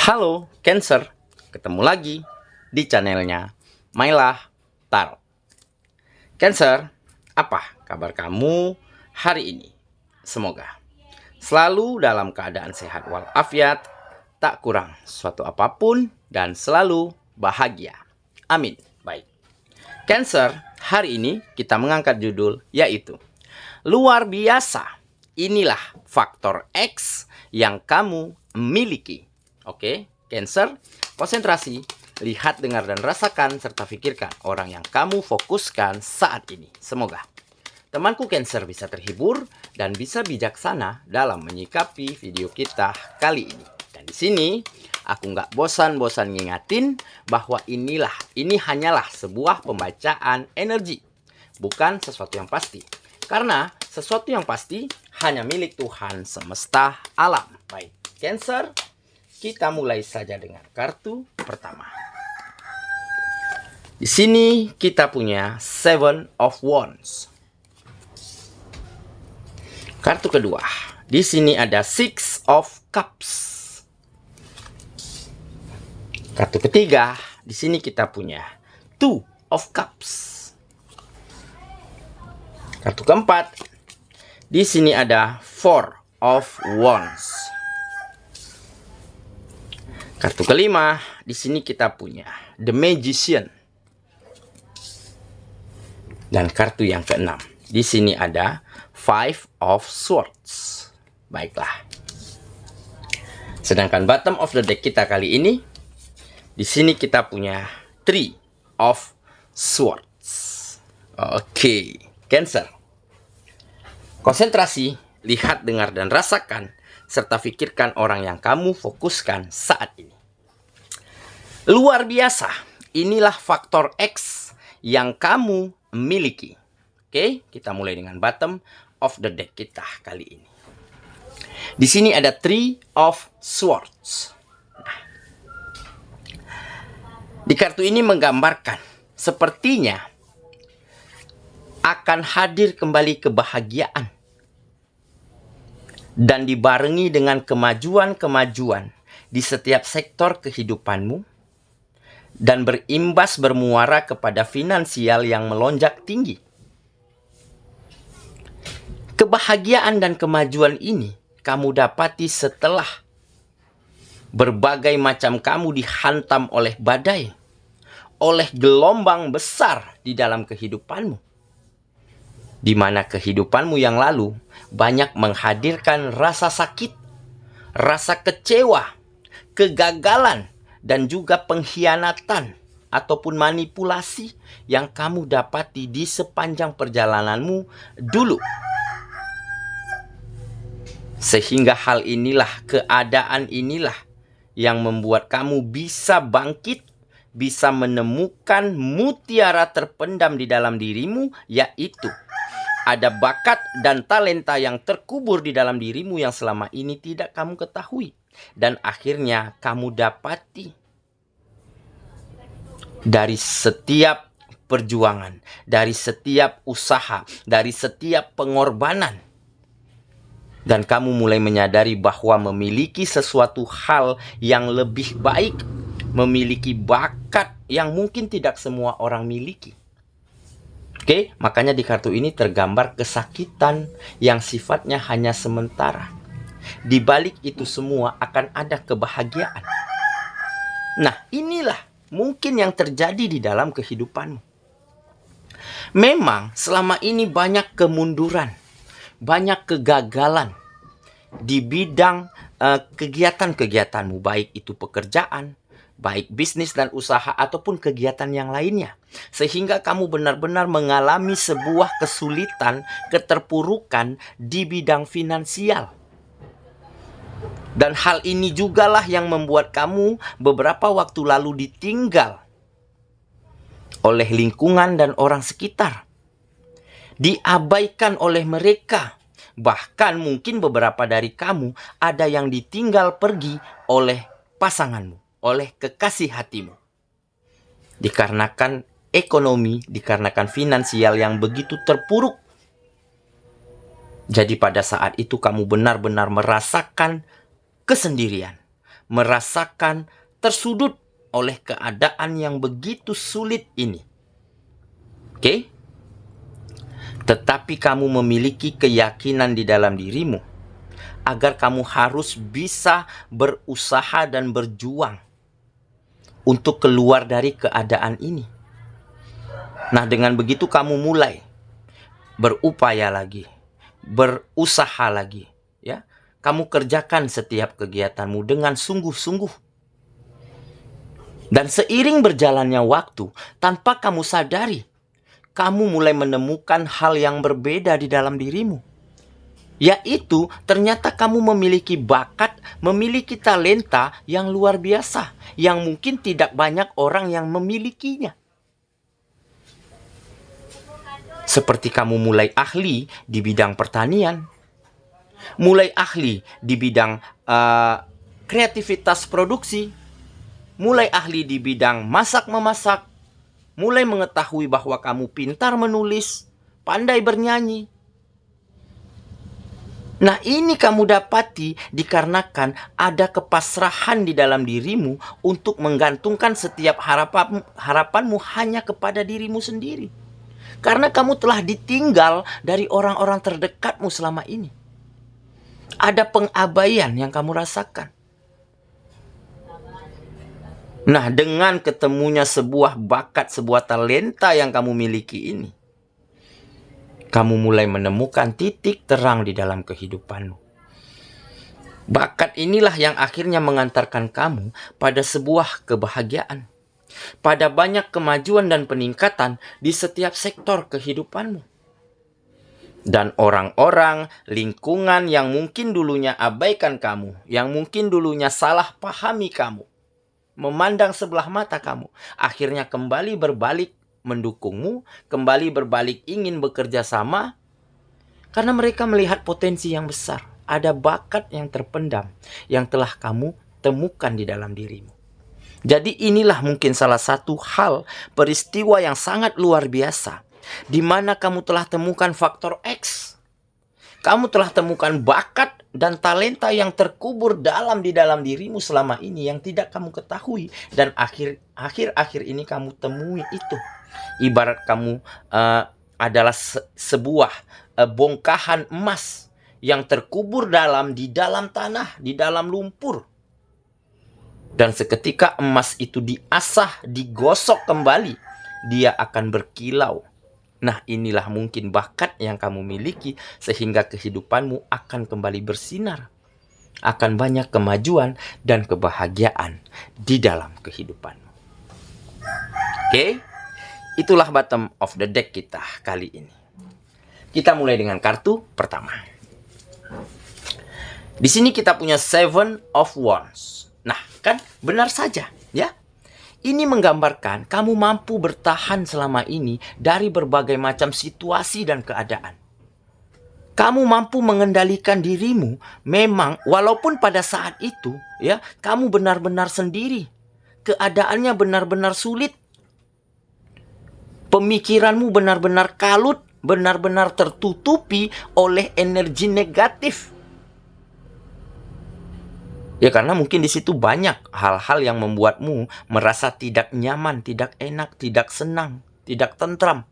Halo Cancer, ketemu lagi di channelnya Mailah Tarot. Cancer, apa kabar kamu hari ini? Semoga selalu dalam keadaan sehat walafiat, tak kurang suatu apapun, dan selalu bahagia. Amin. Baik, Cancer, hari ini kita mengangkat judul yaitu luar biasa. Inilah faktor X yang kamu miliki. Oke, Cancer, konsentrasi, lihat, dengar, dan rasakan, serta pikirkan orang yang kamu fokuskan saat ini. Semoga temanku Cancer bisa terhibur dan bisa bijaksana dalam menyikapi video kita kali ini. Dan di sini aku nggak bosan-bosan ngingatin bahwa ini hanyalah sebuah pembacaan energi, bukan sesuatu yang pasti. Karena sesuatu yang pasti hanya milik Tuhan semesta alam. Baik, Cancer, kita mulai saja dengan kartu pertama. Di sini kita punya Seven of Wands. Kartu kedua, di sini ada Six of Cups. Kartu ketiga, di sini kita punya Two of Cups. Kartu keempat, di sini ada Four of Wands. Kartu kelima, di sini kita punya The Magician. Dan kartu yang keenam, di sini ada Five of Swords. Baiklah. Sedangkan bottom of the deck kita kali ini, di sini kita punya Three of Swords. Oke, Cancer. Konsentrasi, lihat, dengar, dan rasakan, serta pikirkan orang yang kamu fokuskan saat ini. Luar biasa, inilah faktor X yang kamu miliki. Oke, kita mulai dengan bottom of the deck kita kali ini. Di sini ada Three of Swords. Nah, di kartu ini menggambarkan sepertinya akan hadir kembali kebahagiaan dan dibarengi dengan kemajuan-kemajuan di setiap sektor kehidupanmu dan berimbas bermuara kepada finansial yang melonjak tinggi. Kebahagiaan dan kemajuan ini kamu dapati setelah berbagai macam kamu dihantam oleh badai, oleh gelombang besar di dalam kehidupanmu, di mana kehidupanmu yang lalu banyak menghadirkan rasa sakit, rasa kecewa, kegagalan, dan juga pengkhianatan ataupun manipulasi yang kamu dapati di sepanjang perjalananmu dulu. Sehingga hal inilah, keadaan inilah yang membuat kamu bisa bangkit, bisa menemukan mutiara terpendam di dalam dirimu, yaitu ada bakat dan talenta yang terkubur di dalam dirimu yang selama ini tidak kamu ketahui. Dan akhirnya kamu dapati dari setiap perjuangan, dari setiap usaha, dari setiap pengorbanan. Dan kamu mulai menyadari bahwa memiliki sesuatu hal yang lebih baik, memiliki bakat yang mungkin tidak semua orang miliki. Oke, makanya di kartu ini tergambar kesakitan yang sifatnya hanya sementara. Di balik itu semua akan ada kebahagiaan. Nah, inilah mungkin yang terjadi di dalam kehidupanmu. Memang selama ini banyak kemunduran, banyak kegagalan di bidang kegiatan-kegiatanmu, baik itu pekerjaan, baik bisnis dan usaha, ataupun kegiatan yang lainnya. Sehingga kamu benar-benar mengalami sebuah kesulitan, keterpurukan di bidang finansial. Dan hal ini jugalah yang membuat kamu beberapa waktu lalu ditinggal oleh lingkungan dan orang sekitar. Diabaikan oleh mereka. Bahkan mungkin beberapa dari kamu ada yang ditinggal pergi oleh pasanganmu, oleh kekasih hatimu. Dikarenakan ekonomi, dikarenakan finansial yang begitu terpuruk. Jadi pada saat itu kamu benar-benar merasakan kesendirian, merasakan tersudut oleh keadaan yang begitu sulit ini. Oke? Tetapi kamu memiliki keyakinan di dalam dirimu agar kamu harus bisa berusaha dan berjuang untuk keluar dari keadaan ini. Nah, dengan begitu kamu mulai berupaya lagi, berusaha lagi, ya. Kamu kerjakan setiap kegiatanmu dengan sungguh-sungguh. Dan seiring berjalannya waktu, tanpa kamu sadari, kamu mulai menemukan hal yang berbeda di dalam dirimu. Yaitu, ternyata kamu memiliki bakat, memiliki talenta yang luar biasa, yang mungkin tidak banyak orang yang memilikinya. Seperti kamu mulai ahli di bidang pertanian, mulai ahli di bidang kreativitas produksi, mulai ahli di bidang masak-memasak, mulai mengetahui bahwa kamu pintar menulis, pandai bernyanyi. Nah, ini kamu dapati dikarenakan ada kepasrahan di dalam dirimu untuk menggantungkan setiap harapanmu hanya kepada dirimu sendiri. Karena kamu telah ditinggal dari orang-orang terdekatmu selama ini. Ada pengabaian yang kamu rasakan. Nah, dengan ketemunya sebuah bakat, sebuah talenta yang kamu miliki ini, kamu mulai menemukan titik terang di dalam kehidupanmu. Bakat inilah yang akhirnya mengantarkan kamu pada sebuah kebahagiaan, pada banyak kemajuan dan peningkatan di setiap sektor kehidupanmu. Dan orang-orang, lingkungan yang mungkin dulunya abaikan kamu, yang mungkin dulunya salah pahami kamu, memandang sebelah mata kamu, akhirnya kembali berbalik mendukungmu, kembali berbalik ingin bekerja sama, karena mereka melihat potensi yang besar. Ada bakat yang terpendam yang telah kamu temukan di dalam dirimu. Jadi inilah mungkin salah satu hal, peristiwa yang sangat luar biasa, di mana kamu telah temukan faktor X. Kamu telah temukan bakat dan talenta yang terkubur di dalam dirimu selama ini yang tidak kamu ketahui, dan akhir ini kamu temui itu. Ibarat kamu adalah sebuah bongkahan emas yang terkubur di dalam tanah, di dalam lumpur. Dan seketika emas itu diasah, digosok kembali, dia akan berkilau. Nah, inilah mungkin bakat yang kamu miliki sehingga kehidupanmu akan kembali bersinar. Akan banyak kemajuan dan kebahagiaan di dalam kehidupanmu. Oke? Itulah bottom of the deck kita kali ini. Kita mulai dengan kartu pertama. Di sini kita punya Seven of Wands. Nah, kan benar saja, ya. Ini menggambarkan kamu mampu bertahan selama ini dari berbagai macam situasi dan keadaan. Kamu mampu mengendalikan dirimu, memang walaupun pada saat itu, ya, kamu benar-benar sendiri. Keadaannya benar-benar sulit. Pemikiranmu benar-benar kalut, benar-benar tertutupi oleh energi negatif. Ya, karena mungkin di situ banyak hal-hal yang membuatmu merasa tidak nyaman, tidak enak, tidak senang, tidak tentram.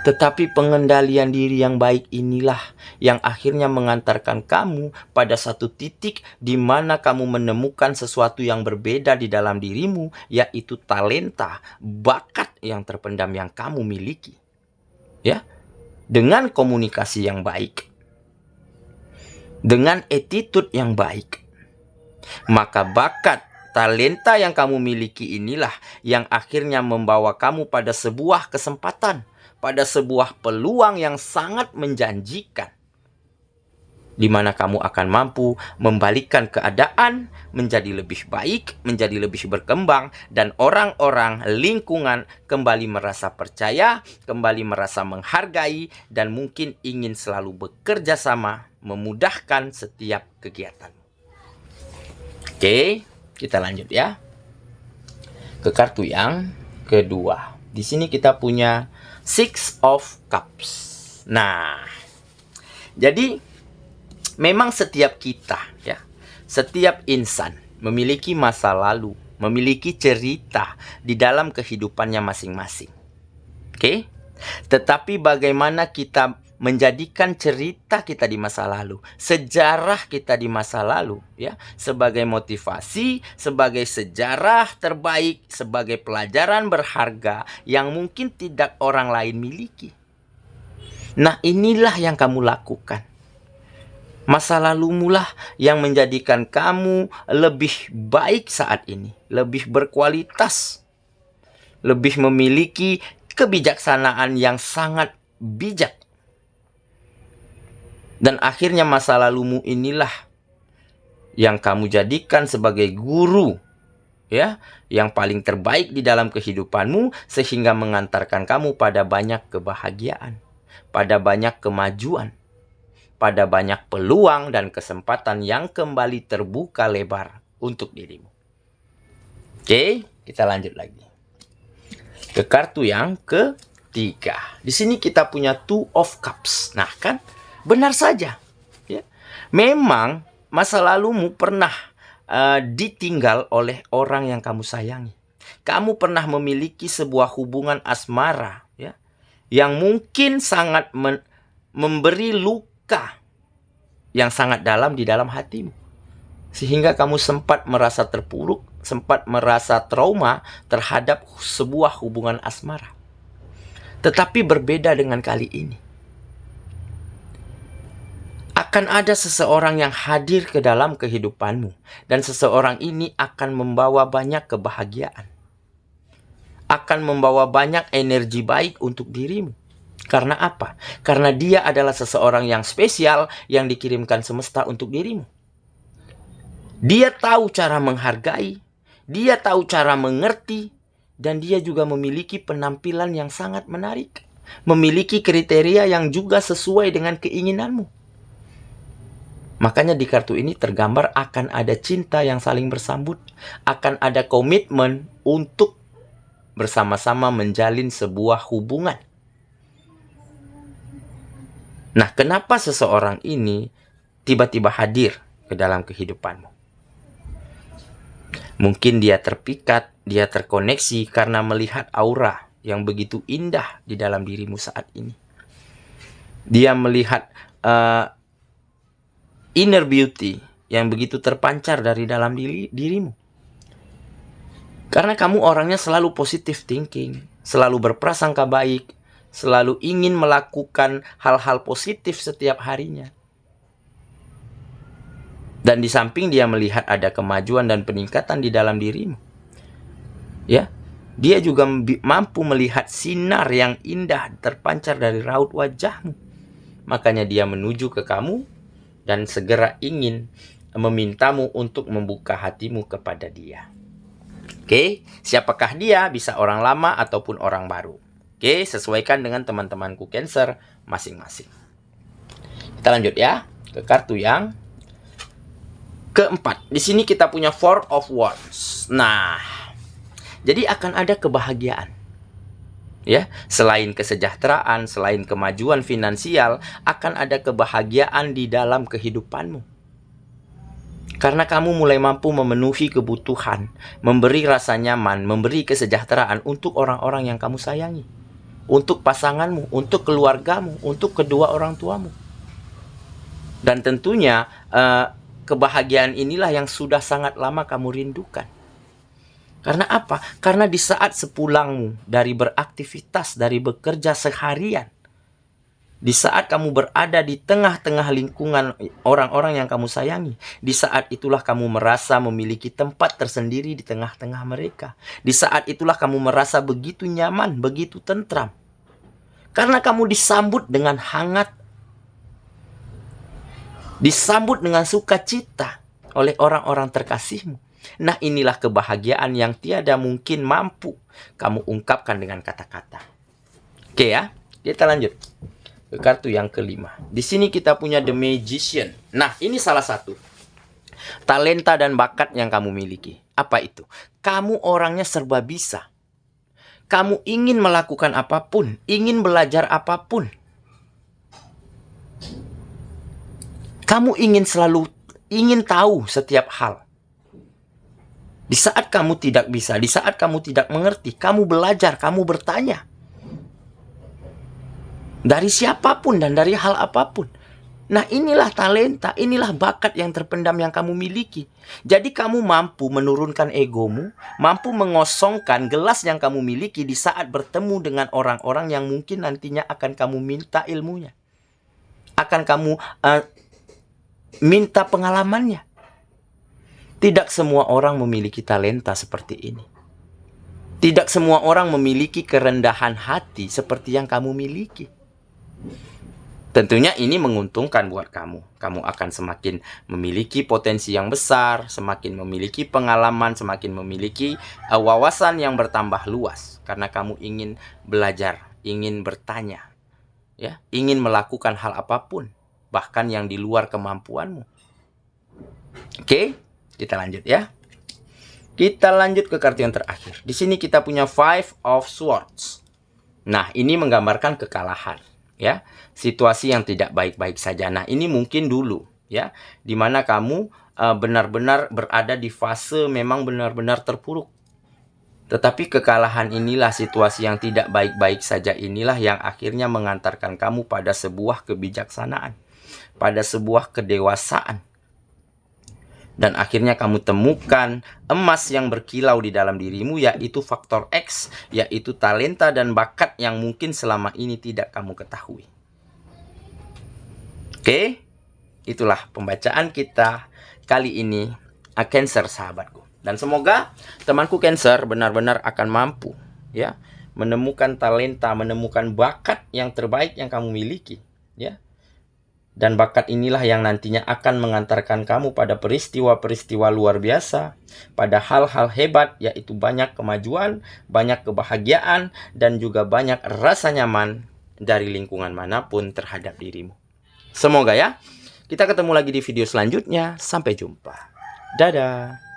Tetapi pengendalian diri yang baik inilah yang akhirnya mengantarkan kamu pada satu titik di mana kamu menemukan sesuatu yang berbeda di dalam dirimu, yaitu talenta, bakat yang terpendam yang kamu miliki. Ya, dengan komunikasi yang baik, dengan attitude yang baik, maka bakat, talenta yang kamu miliki inilah yang akhirnya membawa kamu pada sebuah kesempatan, pada sebuah peluang yang sangat menjanjikan, di mana kamu akan mampu membalikkan keadaan menjadi lebih baik, menjadi lebih berkembang, dan orang-orang lingkungan kembali merasa percaya, kembali merasa menghargai, dan mungkin ingin selalu bekerja sama, memudahkan setiap kegiatan. Oke, kita lanjut ya ke kartu yang kedua. Di sini kita punya Six of Cups. Nah, jadi memang setiap kita, ya, setiap insan memiliki masa lalu, memiliki cerita di dalam kehidupannya masing-masing. Oke? Tetapi bagaimana kita menjadikan cerita kita di masa lalu, sejarah kita di masa lalu, ya, sebagai motivasi, sebagai sejarah terbaik, sebagai pelajaran berharga yang mungkin tidak orang lain miliki. Nah, inilah yang kamu lakukan. Masa lalumu lah yang menjadikan kamu lebih baik saat ini, lebih berkualitas, lebih memiliki kebijaksanaan yang sangat bijak. Dan akhirnya masa lalumu inilah yang kamu jadikan sebagai guru, ya, yang paling terbaik di dalam kehidupanmu, sehingga mengantarkan kamu pada banyak kebahagiaan, pada banyak kemajuan, pada banyak peluang dan kesempatan yang kembali terbuka lebar untuk dirimu. Oke, kita lanjut lagi ke kartu yang ketiga. Di sini kita punya Two of Cups. Nah, kan benar saja, ya. Memang masa lalumu pernah ditinggal oleh orang yang kamu sayangi. Kamu pernah memiliki sebuah hubungan asmara, ya, yang mungkin sangat memberi luka yang sangat dalam di dalam hatimu, sehingga kamu sempat merasa terpuruk, sempat merasa trauma terhadap sebuah hubungan asmara. Tetapi berbeda dengan kali ini. Akan ada seseorang yang hadir ke dalam kehidupanmu. Dan seseorang ini akan membawa banyak kebahagiaan. Akan membawa banyak energi baik untuk dirimu. Karena apa? Karena dia adalah seseorang yang spesial yang dikirimkan semesta untuk dirimu. Dia tahu cara menghargai, dia tahu cara mengerti, dan dia juga memiliki penampilan yang sangat menarik. Memiliki kriteria yang juga sesuai dengan keinginanmu. Makanya di kartu ini tergambar akan ada cinta yang saling bersambut. Akan ada komitmen untuk bersama-sama menjalin sebuah hubungan. Nah, kenapa seseorang ini tiba-tiba hadir ke dalam kehidupanmu? Mungkin dia terpikat, dia terkoneksi karena melihat aura yang begitu indah di dalam dirimu saat ini. Dia melihat inner beauty yang begitu terpancar dari dalam dirimu. Karena kamu orangnya selalu positive thinking, selalu berprasangka baik, selalu ingin melakukan hal-hal positif setiap harinya. Dan di samping dia melihat ada kemajuan dan peningkatan di dalam dirimu, ya, dia juga mampu melihat sinar yang indah terpancar dari raut wajahmu. Makanya dia menuju ke kamu dan segera ingin memintamu untuk membuka hatimu kepada dia. Oke, siapakah dia? Bisa orang lama ataupun orang baru. Oke, sesuaikan dengan teman-temanku Cancer masing-masing. Kita lanjut ya ke kartu yang keempat. Di sini kita punya Four of Wands. Nah, jadi akan ada kebahagiaan. Ya, selain kesejahteraan, selain kemajuan finansial, akan ada kebahagiaan di dalam kehidupanmu. Karena kamu mulai mampu memenuhi kebutuhan, memberi rasa nyaman, memberi kesejahteraan untuk orang-orang yang kamu sayangi, untuk pasanganmu, untuk keluargamu, untuk kedua orang tuamu. Dan tentunya kebahagiaan inilah yang sudah sangat lama kamu rindukan. Karena apa? Karena di saat sepulangmu dari beraktivitas, dari bekerja seharian, di saat kamu berada di tengah-tengah lingkungan orang-orang yang kamu sayangi, di saat itulah kamu merasa memiliki tempat tersendiri di tengah-tengah mereka. Di saat itulah kamu merasa begitu nyaman, begitu tentram. Karena kamu disambut dengan hangat, disambut dengan sukacita oleh orang-orang terkasihmu. Nah, inilah kebahagiaan yang tiada mungkin mampu kamu ungkapkan dengan kata-kata. Oke ya, kita lanjut ke kartu yang kelima. Di sini kita punya The Magician. Nah, ini salah satu talenta dan bakat yang kamu miliki. Apa itu? Kamu orangnya serba bisa. Kamu ingin melakukan apapun, ingin belajar apapun. Kamu ingin selalu ingin tahu setiap hal. Di saat kamu tidak bisa, di saat kamu tidak mengerti, kamu belajar, kamu bertanya. Dari siapapun dan dari hal apapun. Nah, inilah talenta, inilah bakat yang terpendam yang kamu miliki. Jadi kamu mampu menurunkan egomu, mampu mengosongkan gelas yang kamu miliki di saat bertemu dengan orang-orang yang mungkin nantinya akan kamu minta ilmunya. Akan kamu minta pengalamannya. Tidak semua orang memiliki talenta seperti ini. Tidak semua orang memiliki kerendahan hati seperti yang kamu miliki. Tentunya ini menguntungkan buat kamu. Kamu akan semakin memiliki potensi yang besar, semakin memiliki pengalaman, semakin memiliki wawasan yang bertambah luas. Karena kamu ingin belajar, ingin bertanya, ya, ingin melakukan hal apapun, bahkan yang di luar kemampuanmu. Oke, kita lanjut ya. Kita lanjut ke kartu yang terakhir. Di sini kita punya Five of Swords. Nah, ini menggambarkan kekalahan. Ya, situasi yang tidak baik-baik saja. Nah, ini mungkin dulu ya, dimana kamu benar-benar berada di fase memang benar-benar terpuruk. Tetapi kekalahan inilah, situasi yang tidak baik-baik saja inilah yang akhirnya mengantarkan kamu pada sebuah kebijaksanaan, pada sebuah kedewasaan. Dan akhirnya kamu temukan emas yang berkilau di dalam dirimu, yaitu faktor X, yaitu talenta dan bakat yang mungkin selama ini tidak kamu ketahui. Oke, itulah pembacaan kita kali ini, Cancer sahabatku. Dan semoga temanku Cancer benar-benar akan mampu ya menemukan talenta, menemukan bakat yang terbaik yang kamu miliki, ya. Dan bakat inilah yang nantinya akan mengantarkan kamu pada peristiwa-peristiwa luar biasa, pada hal-hal hebat, yaitu banyak kemajuan, banyak kebahagiaan, dan juga banyak rasa nyaman dari lingkungan manapun terhadap dirimu. Semoga ya, kita ketemu lagi di video selanjutnya. Sampai jumpa. Dadah.